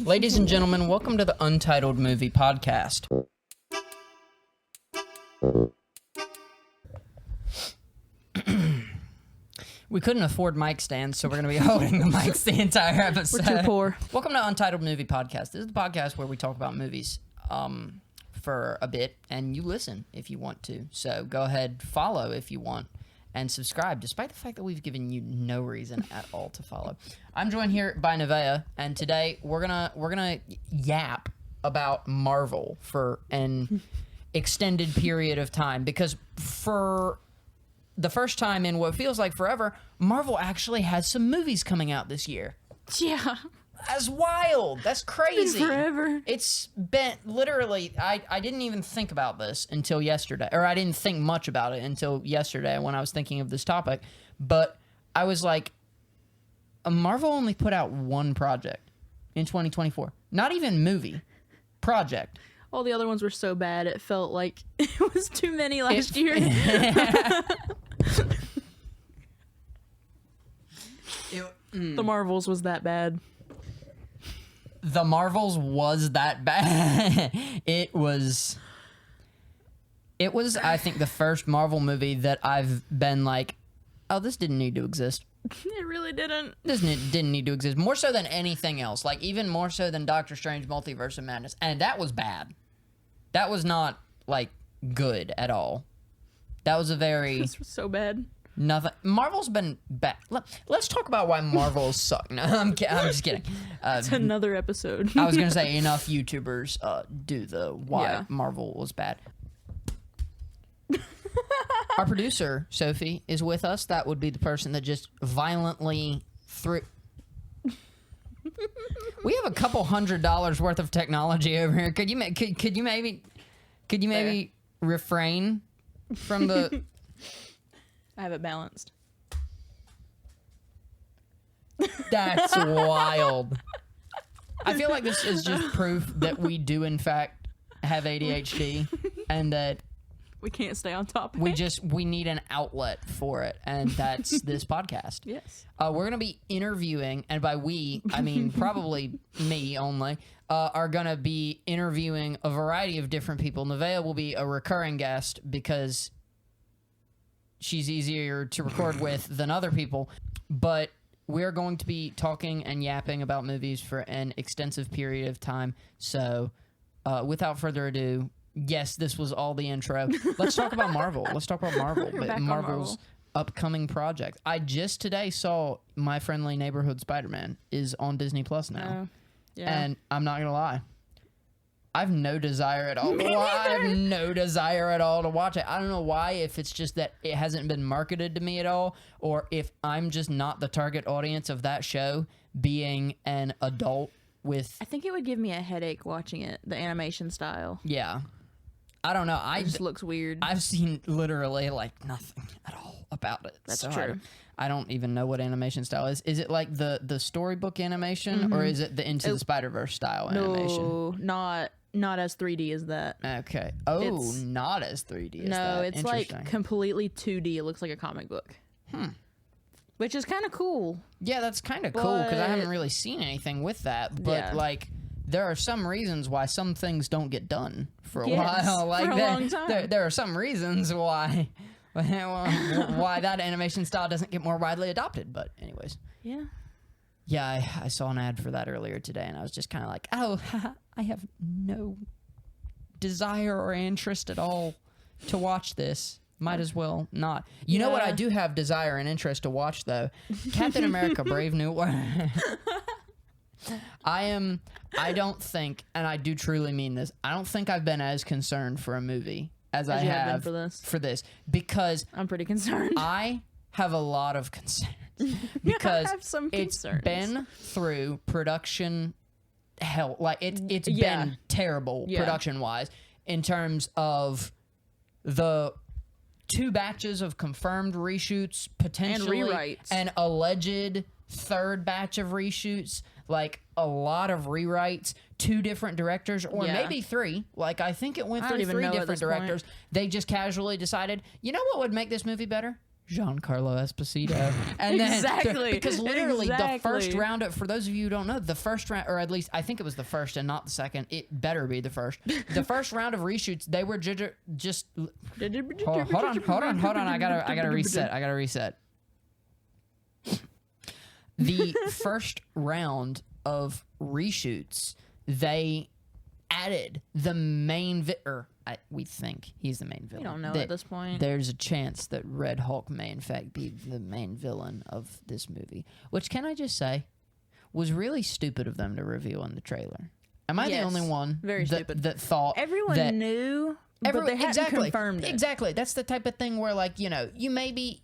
Ladies and gentlemen, welcome to the Untitled Movie Podcast. We couldn't afford mic stands, so we're going to be holding the mics the entire episode. We're too poor. Welcome to Untitled Movie Podcast. This is the podcast where we talk about movies for a bit, and you listen if you want to. So go ahead, follow if you want, and subscribe, despite the fact that we've given you no reason at all to follow. I'm joined here by Nevaeh, and today we're gonna yap about Marvel for an extended period of time, because for the first time in what feels like forever, Marvel actually has some movies coming out this year. Yeah. That's wild. That's crazy. Been forever. It's been literally, I didn't even think about this until yesterday, or I didn't think much about it until yesterday when I was thinking of this topic. But I was like, Marvel only put out one project in 2024. Not even movie. Project. All the other ones were so bad, it felt like it was too many last year. The Marvels was that bad. The Marvels was that bad. It was, I think, the first Marvel movie that I've been like, oh, this didn't need to exist. It really didn't. This didn't need to exist. More so than anything else. Like, even more so than Doctor Strange Multiverse of Madness. And that was bad. That was not, like, good at all. That was a very... This was so bad. Nothing. Marvel's been bad. Let's talk about why Marvel suck. No, I'm just kidding. It's another episode. I was going to say enough YouTubers do the why Marvel was bad. Our producer, Sophie, is with us. That would be the person that just violently threw... We have a couple $100 worth of technology over here. Could you maybe refrain from the... I have it balanced. That's wild. I feel like this is just proof that we do in fact have ADHD and that we can't stay on topic. we need an outlet for it, and that's this podcast. Yes. We're going to be interviewing, and by we, I mean probably me only, are going to be interviewing a variety of different people. Nevaeh will be a recurring guest because she's easier to record with than other people, but we're going to be talking and yapping about movies for an extensive period of time. So without further ado, yes, this was all the intro. Let's talk about Marvel. Let's talk about Marvel. Marvel's upcoming project. I just today saw My Friendly Neighborhood Spider-Man is on Disney Plus now. Yeah. And I'm not going to lie. I have no desire at all. I have no desire at all to watch it. I don't know why, if it's just that it hasn't been marketed to me at all, or if I'm just not the target audience of that show, being an adult with... I think it would give me a headache watching it, the animation style. Yeah. I don't know. It just looks weird. I've seen literally like nothing at all about it. That's so true. I don't even know what animation style is. Is it like the storybook animation, or is it the Into the Spider-Verse style animation? No, not as 3D as that. Okay. Oh, not as 3D as that. No, it's like completely 2D. It looks like a comic book. Which is kind of cool. Yeah, that's kind of cool, because I haven't really seen anything with that. But, like, there are some reasons why some things don't get done for a while. Like, for a long time. There are some reasons why that animation style doesn't get more widely adopted. But anyways. Yeah. Yeah, I saw an ad for that earlier today, and I was just kind of like, oh, I have no desire or interest at all to watch this. Might as well not. You know what I do have desire and interest to watch, though? Captain America Brave New World. I don't think, and I do truly mean this, I don't think I've been as concerned for a movie as I have for this. Because I'm pretty concerned. I have a lot of concerns. Because I have some it's concerns. been through production hell. Like, it's been terrible production-wise in terms of the 2 batches of confirmed reshoots, potentially, and rewrites, an alleged 3rd batch of reshoots, like a lot of rewrites, 2 different directors, or maybe 3. Like, I think it went through 3 different directors. They just casually decided, you know what would make this movie better? Giancarlo Esposito. And then, Exactly. because literally the first Exactly. round of, for those of you who don't know, the first round, or at least I think it was the first and not the second. It better be the first. The first round of reshoots, they were just. Hold on. I gotta reset. The first round of reshoots, they added the main we think he's the main villain. We don't know at this point. There's a chance that Red Hulk may in fact be the main villain of this movie, which, can I just say, was really stupid of them to reveal in the trailer. Am I the Yes, only one very stupid. that thought Everyone that knew, but they hadn't confirmed it. Exactly. That's the type of thing where, like, you know, you maybe.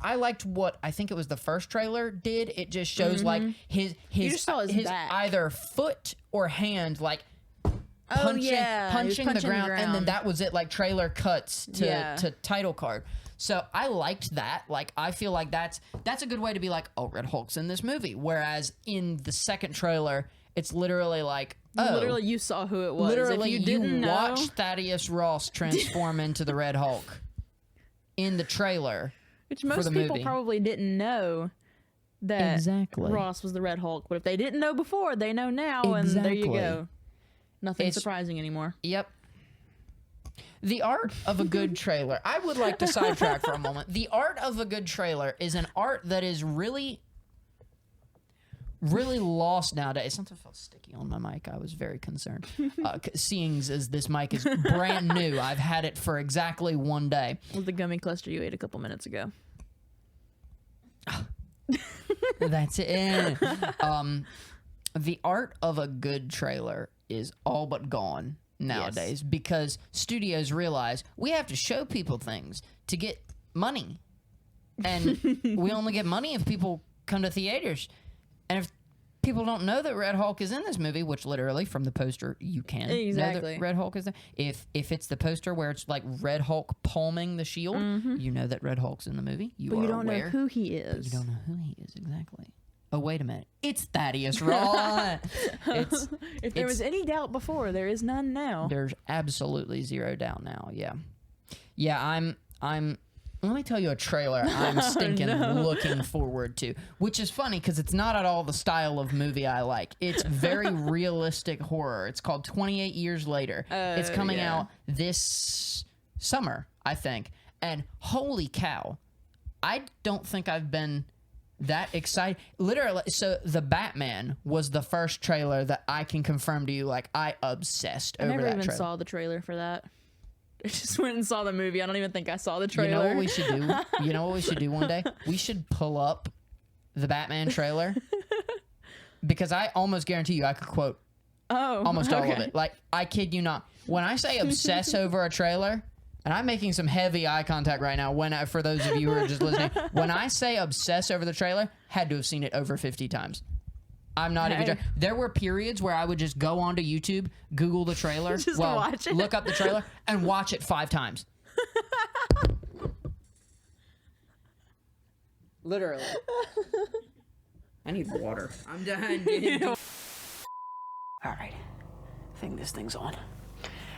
I liked what I think it was the first trailer did. It just shows like his just saw his back. either foot or hand like punching He was punching the punching the ground, and then ground. that was it. Like trailer cuts to Yeah. to title card. So I liked that. Like I feel like that's a good way to be like, oh, Red Hulk's in this movie. Whereas in the second trailer, it's literally like, oh, Literally, you saw who it was. literally if you didn't know, watched Thaddeus Ross transform into the Red Hulk in the trailer. which for most the people movie. probably didn't know that Exactly. Ross was the Red Hulk. But if they didn't know before, they know now, and there you Exactly. go. Nothing It's- surprising anymore. Yep. The art of a good trailer. I would like to sidetrack for a moment. The art of a good trailer is an art that is really lost nowadays. Something felt sticky on my mic. I was very concerned. Seeing as this mic is brand new, I've had it for exactly one day. With the gummy cluster you ate a couple minutes ago. That's it. The art of a good trailer is all but gone nowadays because studios realize we have to show people things to get money. And we only get money if people come to theaters. And if people don't know that Red Hulk is in this movie, which literally from the poster you can know Exactly. that Red Hulk is there. If it's the poster where it's like Red Hulk palming the shield, you know that Red Hulk's in the movie. But you don't know who he is. You don't know who he is exactly. Oh, wait a minute. It's Thaddeus Ross. If there was any doubt before, there is none now. There's absolutely zero doubt now. Yeah. Yeah, I'm let me tell you a trailer I'm stinking looking forward to, which is funny because it's not at all the style of movie I like. It's very realistic horror. It's called 28 Years Later. It's coming out this summer, I think. And holy cow, I don't think I've been that excited. Literally, so the Batman was the first trailer that I can confirm to you, like, I obsessed I over never that even trailer. saw the trailer for that. I just went and saw the movie. I don't even think I saw the trailer. You know what we should do? You know what we should do one day? We should pull up the Batman trailer because I almost guarantee you I could quote almost all of it. Like, I kid you not. When I say obsess over a trailer, and I'm making some heavy eye contact right now for those of you who are just listening, when I say obsess over the trailer, had to have seen it over 50 times. I'm not even joking. There were periods where I would just go onto YouTube, Google the trailer, Just watch it. look up the trailer, and watch it 5 times. Literally. I need water. I'm done, dude. All right. I think this thing's on.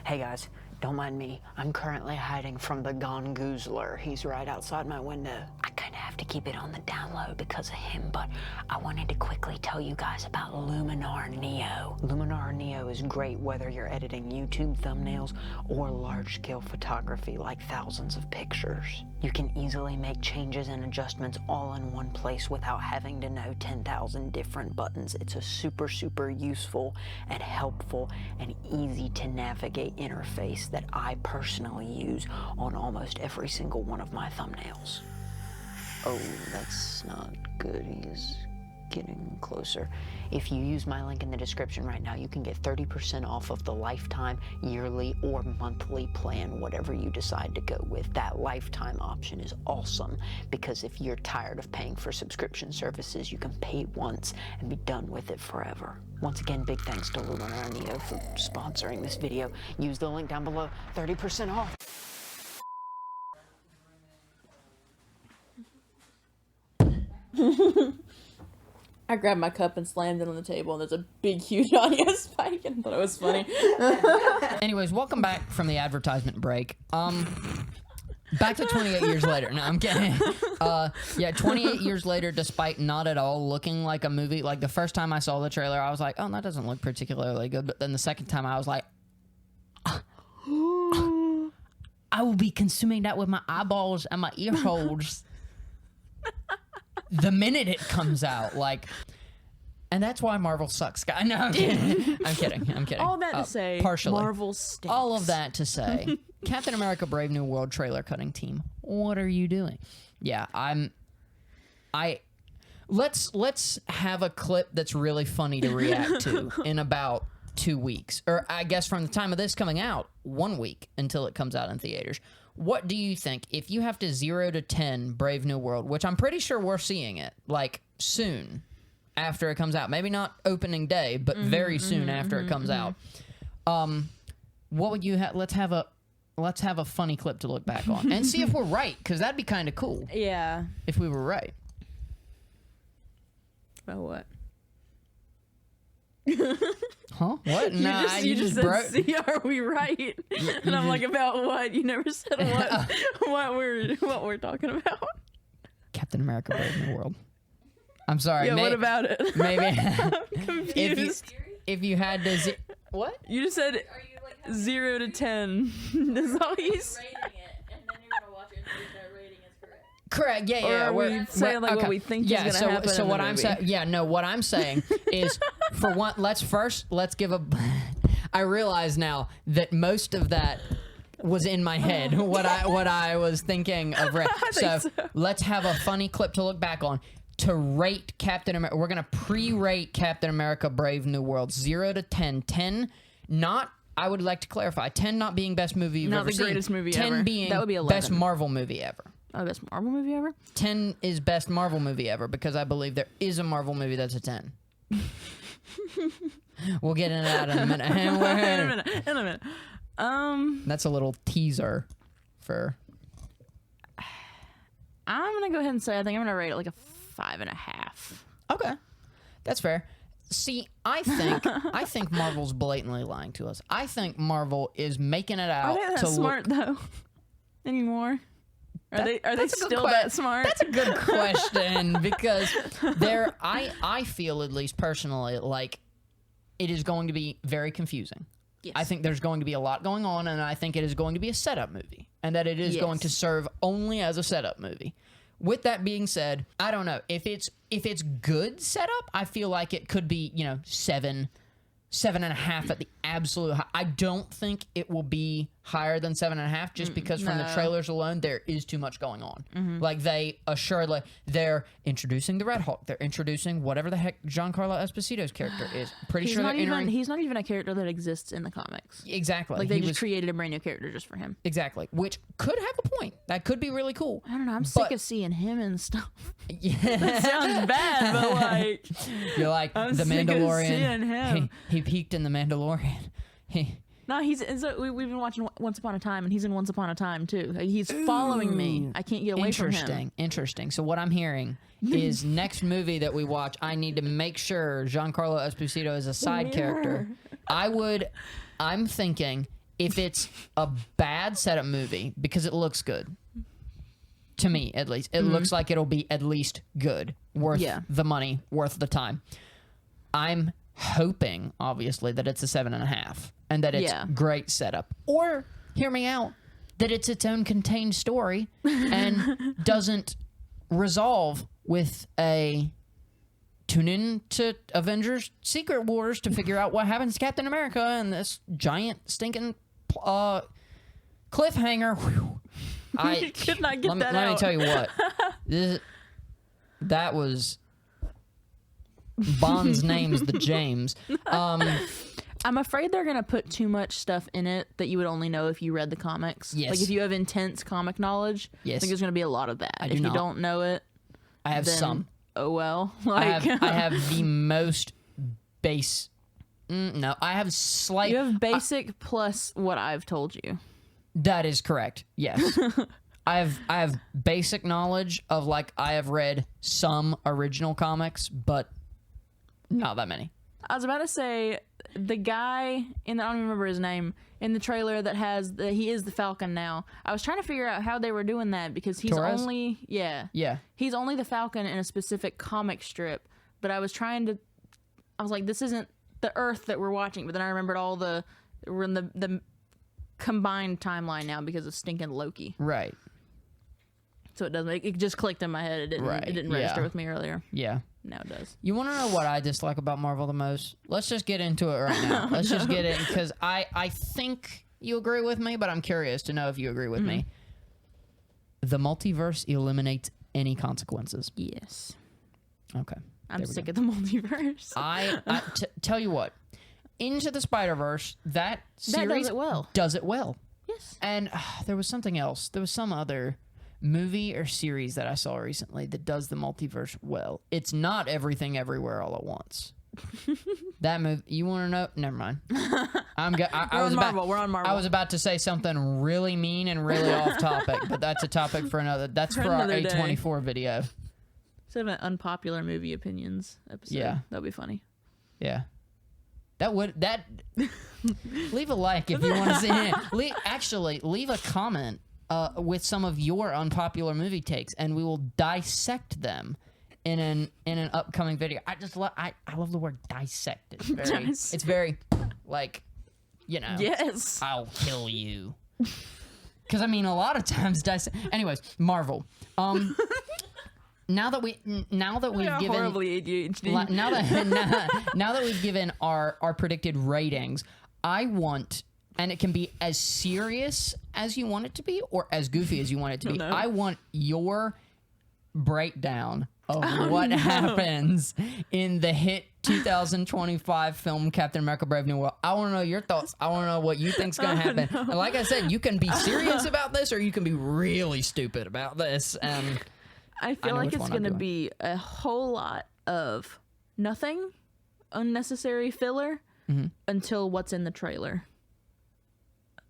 Hey, guys. Don't mind me. I'm currently hiding from the Gongoozler. He's right outside my window. I kind of have to keep it on the down low because of him, but I wanted to quickly tell you guys about Luminar Neo. Luminar Neo is great whether you're editing YouTube thumbnails or large-scale photography like thousands of pictures. You can easily make changes and adjustments all in one place without having to know 10,000 different buttons. It's a super, super useful and helpful and easy to navigate interface that I personally use on almost every single one of my thumbnails. Oh, that's not good. He's getting closer. If you use my link in the description right now, you can get 30% off of the lifetime, yearly, or monthly plan, whatever you decide to go with. That lifetime option is awesome because if you're tired of paying for subscription services, you can pay once and be done with it forever. Once again, big thanks to Luminar Neo for sponsoring this video. Use the link down below, 30% off. I grabbed my cup and slammed it on the table, and there's a big, huge audio spike, and I thought it was funny. Anyways, welcome back from the advertisement break. Back to 28 years later. No, I'm kidding. Yeah, 28 years later, despite not at all looking like a movie, like the first time I saw the trailer, I was like, oh, that doesn't look particularly good. But then the second time I was like, I will be consuming that with my eyeballs and my ear holes the minute it comes out. Like, and that's why Marvel sucks, guy. No, I'm kidding. I'm kidding. All that to say, partially. Marvel stinks. All of that to say, Captain America: Brave New World trailer cutting team. What are you doing? Yeah, let's have a clip that's really funny to react to in about 2 weeks, or I guess from the time of this coming out, 1 week until it comes out in theaters. What do you think if you have to 0 to 10 Brave New World, which I'm pretty sure we're seeing it like soon after it comes out, maybe not opening day, but very soon after it comes out. What would you have? Let's have a funny clip to look back on and see if we're right, because that'd be kind of cool. Yeah. If we were right. About what? Huh? What? You just said, "See, are we right?" And I'm like, "About what?" You never said what we're talking about. Captain America: Brave New World. I'm sorry. Yeah, what about it? Maybe. I'm confused. If you had to, what? You just said 0 to 10. That's all you said. Rating it, and then you're gonna watch it and see if that rating is correct. Correct. Yeah, Or yeah. are we saying like what we think is gonna happen? So in what the I'm movie? saying, what I'm saying is, for one, let's give a. I realize now that most of that was in my head. What I was thinking of. So let's have a funny clip to look back on. To rate Captain America, we're gonna pre-rate Captain America: Brave New World 0 to 10. 10, not. I would like to clarify. 10 not being best movie you've Not ever the seen. greatest movie 10 ever. being That would be 11. best Marvel movie ever. Oh, best Marvel movie ever? 10 is best Marvel movie ever, because I believe there is a Marvel movie that's a 10. We'll get into that in a minute. In a minute. That's a little teaser for. I'm gonna go ahead and say I think I'm gonna rate it like a 5.5. Okay, that's fair. See, I think Marvel's blatantly lying to us. I think Marvel is making it out Are they that to smart though? Anymore? Are they that's a good still that smart? That's a good question, because I feel, at least personally, like it is going to be very confusing. Yes. I think there's going to be a lot going on, and I think it is going to be a setup movie, and that it is going to serve only as a setup movie. With that being said, I don't know if it's good setup. I feel like it could be 7.5 at the absolute high. I don't think it will be higher than 7.5, just because from the trailers alone there is too much going on. Like, they assuredly, they're introducing the Red Hulk, they're introducing whatever the heck Giancarlo Esposito's character is. Pretty he's sure not they're even entering. he's not even a character that exists in the comics. Exactly. Like, they just created a brand new character just for him. Exactly, which could have a point. That could be really cool. I don't know. I'm sick of seeing him and stuff. Yeah. That sounds bad, but like, You're like, I'm the sick of Mandalorian. seeing him. He peaked in the Mandalorian. no, we've been watching Once Upon a Time, and he's in Once Upon a Time too. He's following me. I can't get away from him. Interesting. So what I'm hearing is next movie that we watch, I need to make sure Giancarlo Esposito is a side character. I'm thinking if it's a bad setup movie, because it looks good. To me, at least. It looks like it'll be at least good. Worth the money, worth the time. I'm hoping, obviously, that it's a 7.5 and that it's great setup. Or, hear me out, that it's its own contained story and doesn't resolve with a tune in to Avengers Secret Wars to figure out what happens to Captain America and this giant stinking cliffhanger. Whew. I could not get that out. Let me tell you what. That was Bond's name's the James. I'm afraid they're gonna put too much stuff in it that you would only know if you read the comics. Yes. Like, if you have intense comic knowledge, I think there's gonna be a lot of that. If you don't know it, I have then, some. Oh well. Like, I have the most base. No, I have slight. you have basic plus what I've told you. That is correct. Yes. I have basic knowledge of, like, I have read some original comics, but not that many. I was about to say the guy I don't even remember his name in the trailer that has he is the Falcon now. I was trying to figure out how they were doing that because he's Torres? only he's only the Falcon in a specific comic strip. But I was like, this isn't the Earth that we're watching. But then I remembered we're in the combined timeline now because of stinking Loki. Right. So it just clicked in my head. It didn't register with me earlier. Yeah. Now it does. You want to know what I dislike about Marvel the most? Let's just get into it right now. Let's just get it because I think you agree with me, but I'm curious to know if you agree with me. The multiverse eliminates any consequences. Yes. Okay. I'm sick of the multiverse. Tell you what, Into the Spider-Verse, that series does it well. Yes. And there was something else. There was some other movie or series that I saw recently that does the multiverse well. It's not Everything Everywhere All at Once. That movie, you want to know? Never mind. We're on Marvel. I was about to say something really mean and really off topic, but that's a topic for another. That's for our A24 video. Instead of an unpopular movie opinions episode. Yeah. That'd be funny. Yeah. Leave a like if you want to see it. Leave a comment with some of your unpopular movie takes, and we will dissect them in an upcoming video. I love the word dissect. It's very like, Yes. I'll kill you. Because I mean, a lot of times dissect. Anyways, Marvel. Now that we've given horribly ADHD. now that we've given our predicted ratings, I want, and it can be as serious as you want it to be or as goofy as you want it to be. No. I want your breakdown of what happens in the hit 2025 film Captain America: Brave New World. I want to know your thoughts. I want to know what you think's going to happen. No. And like I said, you can be serious about this or you can be really stupid about this. And I feel like it's going to be a whole lot of nothing, unnecessary filler until what's in the trailer.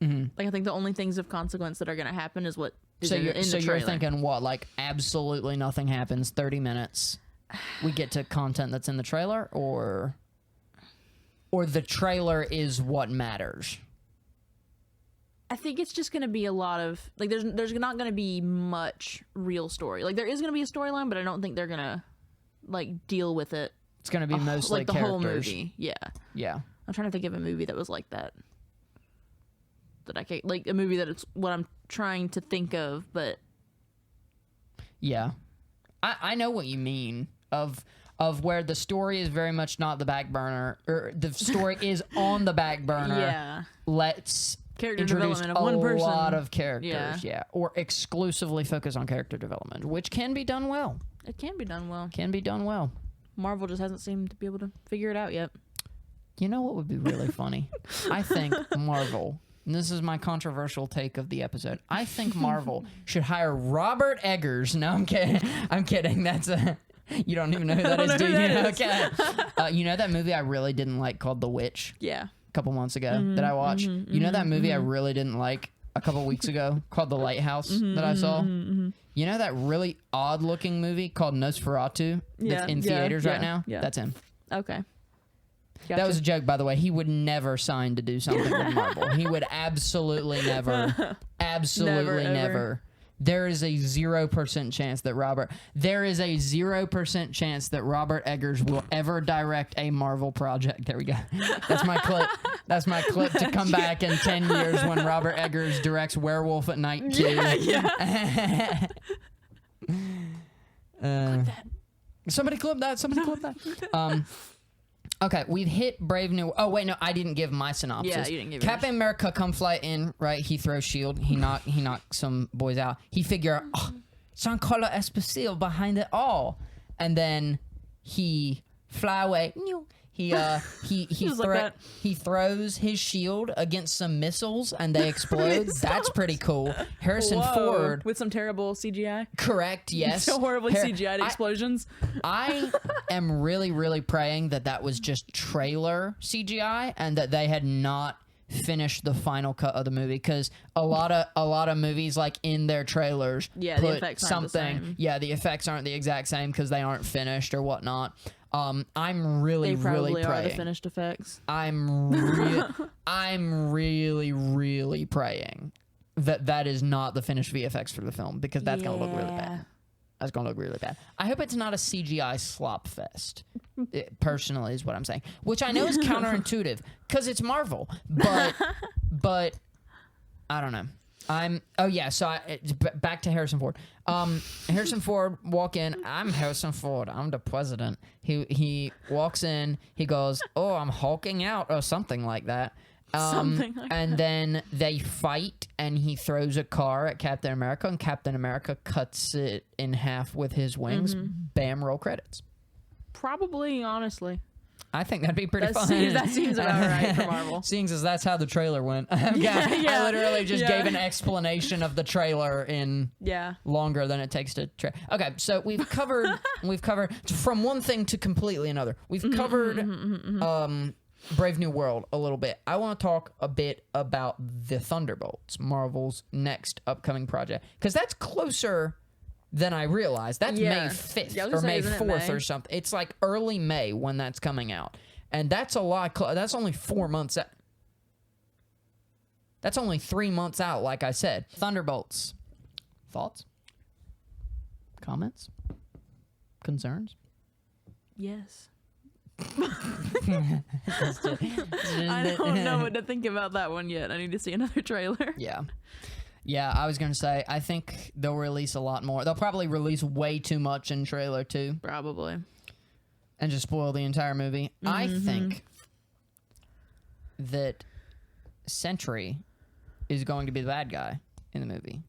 Like, I think the only things of consequence that are going to happen is what is in the trailer. So you're thinking what, like absolutely nothing happens, 30 minutes, we get to content that's in the trailer, or the trailer is what matters? I think it's just going to be a lot of, like, there's not going to be much real story. Like, there is going to be a storyline, but I don't think they're going to, like, deal with it. It's going to be mostly like the characters. whole movie. Yeah. Yeah. I'm trying to think of a movie that was like that. That I can't, like, a movie that it's what I'm trying to think of, but. Yeah. I know what you mean of where the story is very much not the back burner, or the story is on the back burner. Yeah. Let's character introduce development of one person. A lot of characters, yeah. Or exclusively focus on character development, which can be done well. It can be done well. Can be done well. Marvel just hasn't seemed to be able to figure it out yet. You know what would be really funny? I think Marvel, and this is my controversial take of the episode, I think Marvel should hire Robert Eggers. No, I'm kidding. I'm kidding. That's a... You don't even know who that is, do you? Okay. You know that movie I really didn't like called The Witch? Yeah. A couple months ago that I watched. You know that movie I really didn't like a couple weeks ago called The Lighthouse that I saw? You know that really odd looking movie called Nosferatu that's in theaters right now? Yeah. That's him. Okay. Gotcha. That was a joke, by the way. He would never sign to do something with Marvel. He would absolutely never. Absolutely never. There is a 0% chance that Robert Eggers will ever direct a Marvel project. There we go. That's my clip. That's my clip to come back in 10 years when Robert Eggers directs Werewolf at Night 2. Yeah. Somebody clip that. Somebody clip that. Okay, we've hit Brave New... Oh, wait, no, I didn't give my synopsis. Yeah, you didn't give Captain America come fly in, right? He throws shield. He knock some boys out. He figure, some color especial behind it all. And then he fly away. He throws his shield against some missiles and they explode. That's pretty cool. Harrison Ford with some terrible CGI. Correct. Yes. So horribly CGI'd explosions. I am really, really praying that was just trailer CGI and that they had not finish the final cut of the movie, because a lot of movies, like in their trailers, the put effects aren't something. the same. Yeah, the effects aren't the exact same because they aren't finished or whatnot. I'm really, They probably really are the praying. finished effects. I'm really, really praying that is not the finished VFX for the film, because that's gonna look really bad. That's gonna look really bad. I hope it's not a CGI slop fest. Personally, is what I'm saying, which I know is counterintuitive because it's Marvel, but I don't know. So back to Harrison Ford. Harrison Ford walk in. I'm Harrison Ford. I'm the president. He walks in. He goes, "Oh, I'm hulking out," or something like that. And then they fight, and he throws a car at Captain America, and Captain America cuts it in half with his wings. Bam, roll credits. Probably, honestly. I think that'd be pretty fun. That seems about right for Marvel. Seeing as that's how the trailer went. I literally just gave an explanation of the trailer in longer than it takes to Okay, so we've covered from one thing to completely another. We've covered Brave New World a little bit. I want to talk a bit about the Thunderbolts, Marvel's next upcoming project, because that's closer than I realized. That's May 5th or May 4th or something. It's like early May when that's coming out. And that's a lot. That's only 4 months out. That's only 3 months out, like I said. Thunderbolts. Thoughts? Comments? Concerns? Yes. I don't know what to think about that one yet. I need to see another trailer. Yeah, I was going to say, I think they'll release a lot more. They'll probably release way too much in trailer, too. Probably. And just spoil the entire movie. I think that Sentry is going to be the bad guy in the movie,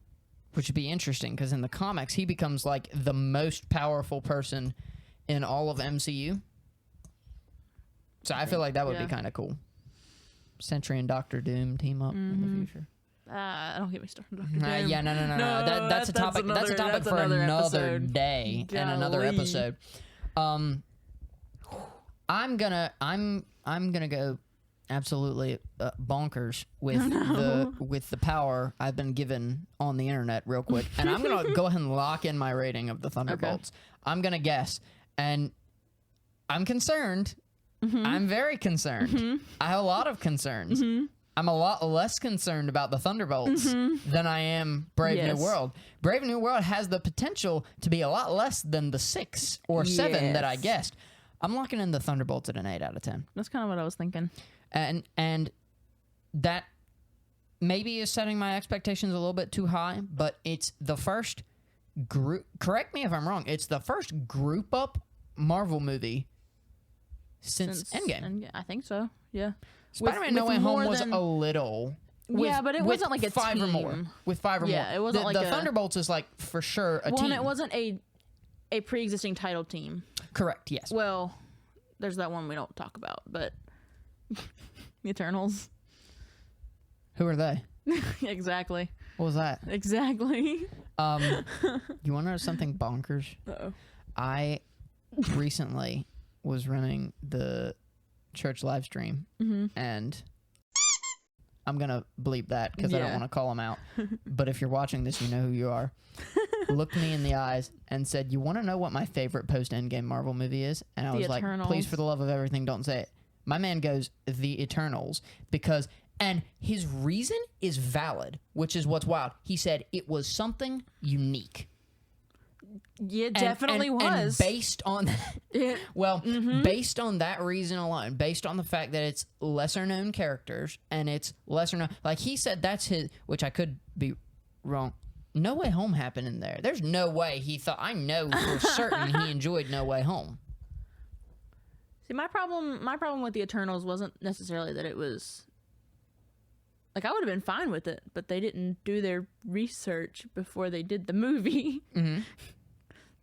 which would be interesting, because in the comics, he becomes, like, the most powerful person in all of MCU. So I feel like that would be kind of cool. Sentry and Doctor Doom team up in the future. Don't get me started. No. That's a topic. That's a topic for another day and another episode. I'm gonna go absolutely bonkers with the power I've been given on the internet real quick, and I'm gonna go ahead and lock in my rating of the Thunderbolts. Okay. I'm gonna guess, and I'm concerned. I'm very concerned. I have a lot of concerns. I'm a lot less concerned about the Thunderbolts than I am Brave New World. Brave New World has the potential to be a lot less than the 6 or 7 that I guessed. I'm locking in the Thunderbolts at an 8 out of 10. That's kind of what I was thinking. And that maybe is setting my expectations a little bit too high, but it's the first group. Correct me if I'm wrong. It's the first group up Marvel movie since Endgame. I think so. Yeah. Spider-Man No Way Home was a little. But it wasn't like a 5 team. Or more. With 5 or more. Yeah, it wasn't like the Thunderbolts is like for sure a team. And it wasn't a pre-existing title team. Correct. Yes. Well, there's that one we don't talk about, but the Eternals. Who are they? Exactly. What was that? Exactly. You want to know something bonkers? Uh-oh. I recently was running the church live stream, and I'm gonna bleep that because I don't want to call them out. But if you're watching this, you know who you are. Looked me in the eyes and said, "You want to know what my favorite post-Endgame Marvel movie is?" And I was like, "Please, for the love of everything, don't say it." My man goes, "The Eternals," because, and his reason is valid, which is what's wild. He said it was something unique. Yeah, it definitely was. And based on that, based on that reason alone, based on the fact that it's lesser known characters and it's lesser known, like he said, that's his, which I could be wrong. No Way Home happened in there. There's no way he thought. I know for certain he enjoyed No Way Home. See, my problem with the Eternals wasn't necessarily that it was. Like, I would have been fine with it, but they didn't do their research before they did the movie.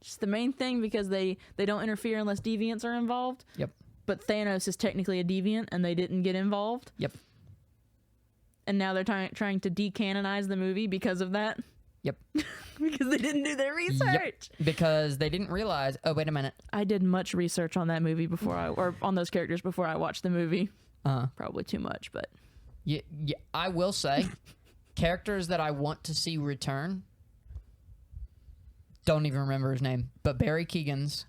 Just the main thing, because they don't interfere unless deviants are involved. Yep. But Thanos is technically a deviant, and they didn't get involved. Yep. And now they're trying to decanonize the movie because of that. Yep. Because they didn't do their research. Yep. Because they didn't realize, oh, wait a minute. I did much research on that movie or on those characters before I watched the movie. Probably too much, but... Yeah, I will say, characters that I want to see return. Don't even remember his name, but Barry Keoghan's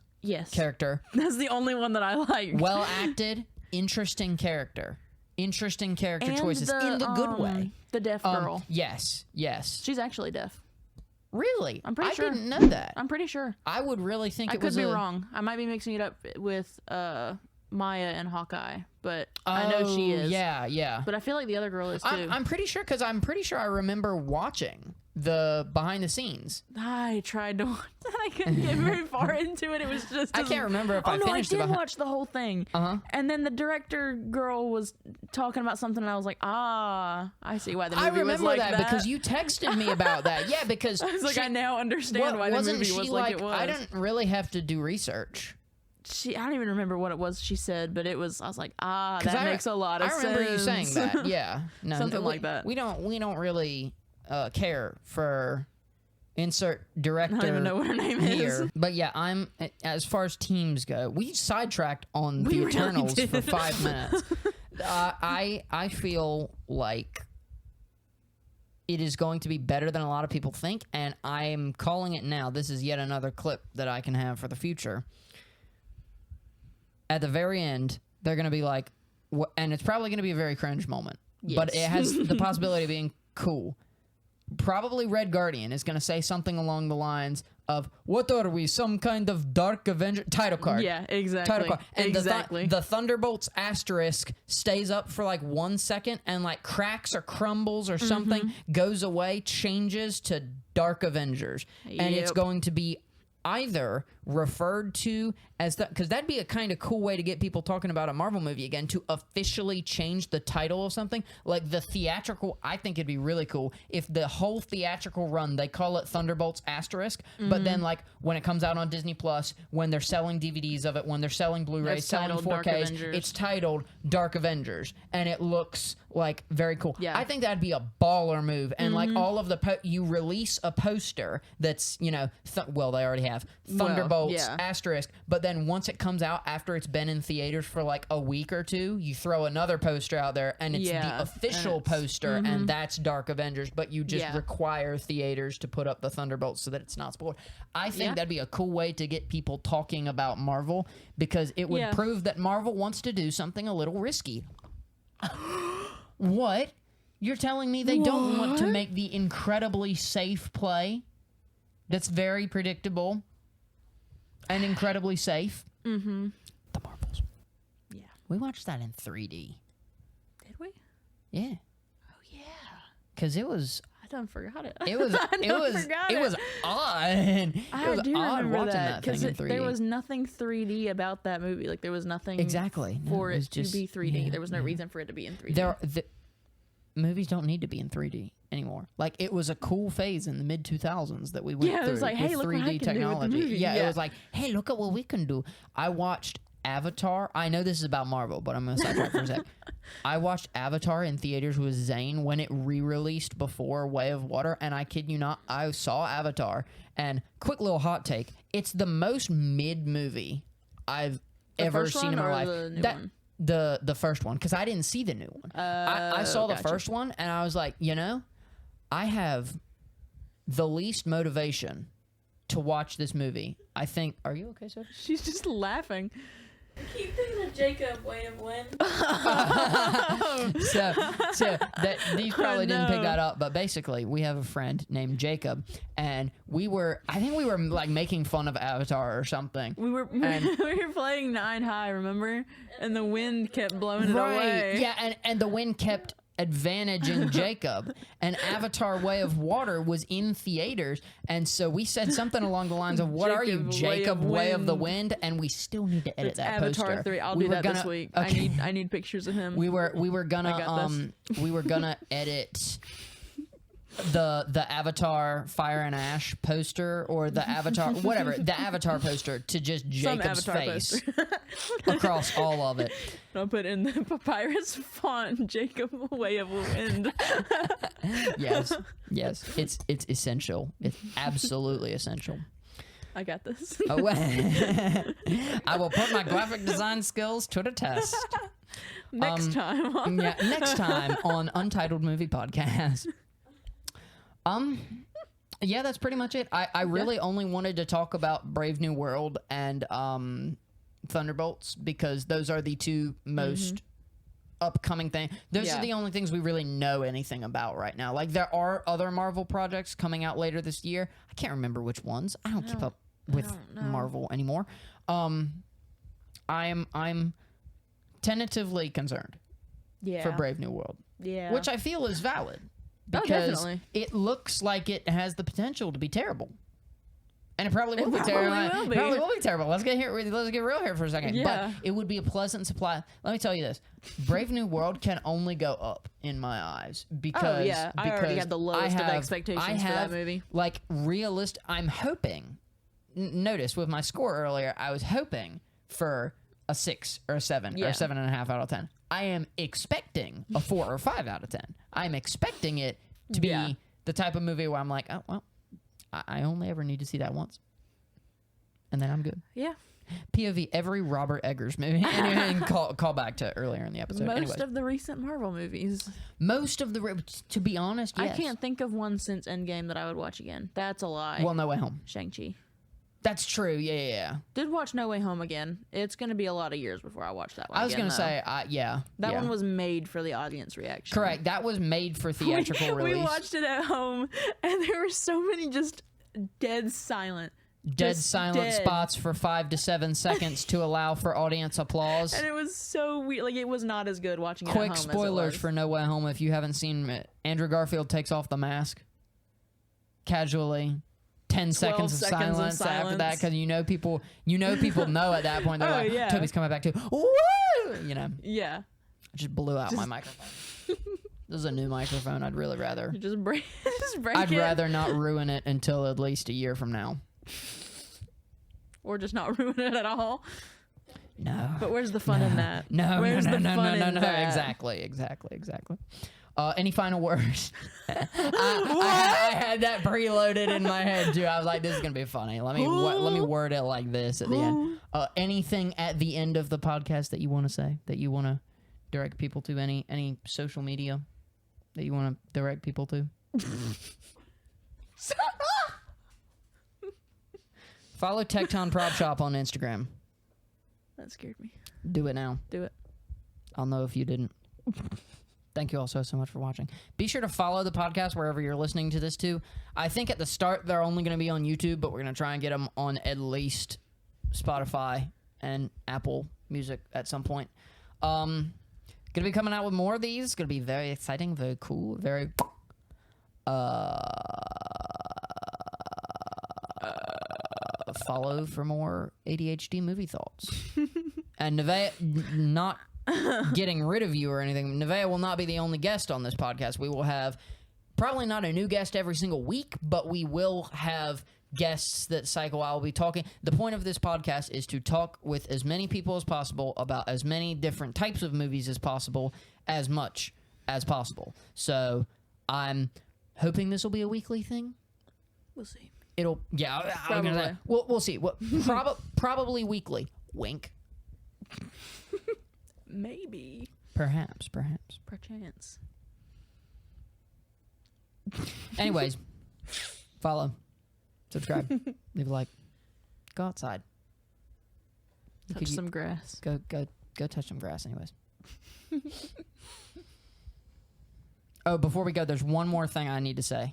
character. That's the only one that I like. Well acted, interesting character. Interesting character choices in the good way. The deaf girl. Yes. She's actually deaf. Really? I'm pretty sure. I didn't know that. I'm pretty sure. I would really think I it was could be wrong. I might be mixing it up with Maya and Hawkeye, but I know she is. Yeah. But I feel like the other girl is too. I'm pretty sure, because I'm pretty sure I remember watching the behind the scenes. I tried to watch that. I couldn't get very far into it. It was just... I can't remember if I finished it. I did watch the whole thing. And then the director girl was talking about something, and I was like, I see why the movie was like that. I remember that because you texted me about that. Yeah, because... I was like, I now understand why the movie was like it was. I didn't really have to do research. I don't even remember what it was she said, but I was like, that makes a lot of sense. I remember you saying that. Yeah. No, something like that. We don't really care for insert director. I don't even know what her name is. But yeah, as far as teams go, we sidetracked on the Eternals for 5 minutes. I feel like it is going to be better than a lot of people think, and I'm calling it now. This is yet another clip that I can have for the future. At the very end, they're going to be like, and it's probably going to be a very cringe moment, but it has the possibility of being cool. Probably Red Guardian is going to say something along the lines of, "What are we, some kind of dark Avenger?" Title card. Yeah, exactly. Title card. And exactly. the Thunderbolts asterisk stays up for like 1 second and like cracks or crumbles or something, goes away, changes to Dark Avengers. And it's going to be either referred to as that, because that'd be a kind of cool way to get people talking about a Marvel movie again, to officially change the title of something. Like the theatrical, I think it'd be really cool if the whole theatrical run, they call it Thunderbolts asterisk, but then like when it comes out on Disney Plus, when they're selling DVDs of it, when they're selling Blu-rays, selling 4Ks, it's titled Dark Avengers, and it looks like very cool. Yeah. I think that'd be a baller move. And like all of the you release a poster that's, you know, well, they already have Thunderbolts asterisk, but then once it comes out after it's been in theaters for like a week or two, you throw another poster out there, and it's the official poster, and that's Dark Avengers, but you just require theaters to put up the Thunderbolts so that it's not spoiled. I think that'd be a cool way to get people talking about Marvel, because it would prove that Marvel wants to do something a little risky. What? You're telling me they don't want to make the incredibly safe play that's very predictable and incredibly safe? The Marvels. Yeah. We watched that in 3D. Did we? Yeah. Oh, yeah. Because it was... I done forgot it. It was odd. It was odd watching that thing in 3D. There was nothing 3D about that movie. Like, there was nothing for it to be 3D. There was no reason for it to be in 3D. Movies don't need to be in 3D anymore. Like, it was a cool phase in the mid 2000s that we went through. It was like, hey, look 3D what I can technology. Do with the movie. Yeah, it was like, hey, look at what we can do. I watched Avatar. I know this is about Marvel, but I'm going to sidetrack for a sec. I watched Avatar in theaters with Zane when it re-released before Way of Water, and I kid you not, I saw Avatar, and quick little hot take, it's the most mid movie I've ever seen in my life. The new one? The first one, because I didn't see the new one. I saw the first one, and I was like, you know, I have the least motivation to watch this movie. I think... Are you okay, Sophie? She's just laughing. I keep thinking of Jacob, Way of Wind. so these probably didn't pick that up, but basically we have a friend named Jacob, and I think we were like making fun of Avatar or something. We were playing 9 High, remember? And the wind kept blowing it away. Yeah, and the wind kept advantaging Jacob, and Avatar Way of Water was in theaters, and so we said something along the lines of, what are you, Jacob Way of the Wind? And we still need to edit that Avatar poster. 3. I'll do that this week. Okay. I need pictures of him. We were gonna edit the Avatar Fire and Ash poster, or the Avatar whatever, the Avatar poster, to just Jacob's face across all of it. I'll put in the papyrus font, Jacob Way of Wind. yes, it's essential. It's absolutely essential. I got this. I will put my graphic design skills to the test. Next time. Yeah, next time on Untitled Movie Podcast. Yeah, that's pretty much it. I really only wanted to talk about Brave New World and Thunderbolts because those are the two most upcoming things. Those are the only things we really know anything about right now. Like, there are other Marvel projects coming out later this year. I can't remember which ones. I don't keep up with Marvel anymore. I'm tentatively concerned for Brave New World. Yeah. Which I feel is valid. Because it looks like it has the potential to be terrible. And it probably will be terrible. Probably will be terrible. Let's get real here for a second. Yeah. But it would be a pleasant supply. Let me tell you this. Brave New World can only go up in my eyes. Because, I already had the lowest of expectations for that movie. Like, I'm hoping, notice with my score earlier, I was hoping for a 6 or a 7 or a 7.5 out of 10. I am expecting a 4 or 5 out of 10. I'm expecting it to be the type of movie where I'm like, oh, well, I only ever need to see that once. And then I'm good. Yeah. POV, every Robert Eggers movie. And call back to earlier in the episode. Most of the recent Marvel movies. To be honest, yes. I can't think of one since Endgame that I would watch again. That's a lie. Well, No Way Home. Shang-Chi. That's true. Yeah. Did watch No Way Home again. It's going to be a lot of years before I watch that one. I was going to say, That one was made for the audience reaction. Correct. That was made for theatrical release. We watched it at home, and there were so many just dead silent. Dead spots for 5 to 7 seconds to allow for audience applause. And it was so weird. Like, it was not as good watching it at home. Quick spoilers for No Way Home if you haven't seen it. Andrew Garfield takes off the mask casually. 10 seconds of silence after that, because you know people know at that point. They're like, Toby's coming back too. Woo! You know. Yeah. I just blew out my microphone. This is a new microphone. I'd really rather just break I'd rather not ruin it until at least a year from now. Or just not ruin it at all. No. But where's the fun in that? No. Exactly. Any final words? I had that preloaded in my head too. I was like, this is gonna be funny. Let me word it like this at the end. Anything at the end of the podcast that you want to say, that you want to direct people to? Any social media that you want to direct people to? Follow Tecton Prop Shop on Instagram. That scared me. Do it now. Do it. I'll know if you didn't. Thank you all so much for watching. Be sure to follow the podcast wherever you're listening to this to. I think at the start they're only going to be on YouTube, but we're going to try and get them on at least Spotify and Apple Music at some point. Going to be coming out with more of these. It's going to be very exciting, very cool, very... follow for more ADHD movie thoughts. And Nevaeh, not getting rid of you or anything, Nevaeh will not be the only guest on this podcast. We will have probably not a new guest every single week, but we will have guests that cycle. I will be talking. The point of this podcast is to talk with as many people as possible about as many different types of movies as possible, as much as possible. So I'm hoping this will be a weekly thing. We'll see. We'll see. Probably weekly. Wink. Maybe. Perhaps. Perchance. Anyways, follow, subscribe, leave a like, go outside, touch some grass. Go touch some grass. Anyways. Oh, before we go, there's one more thing I need to say.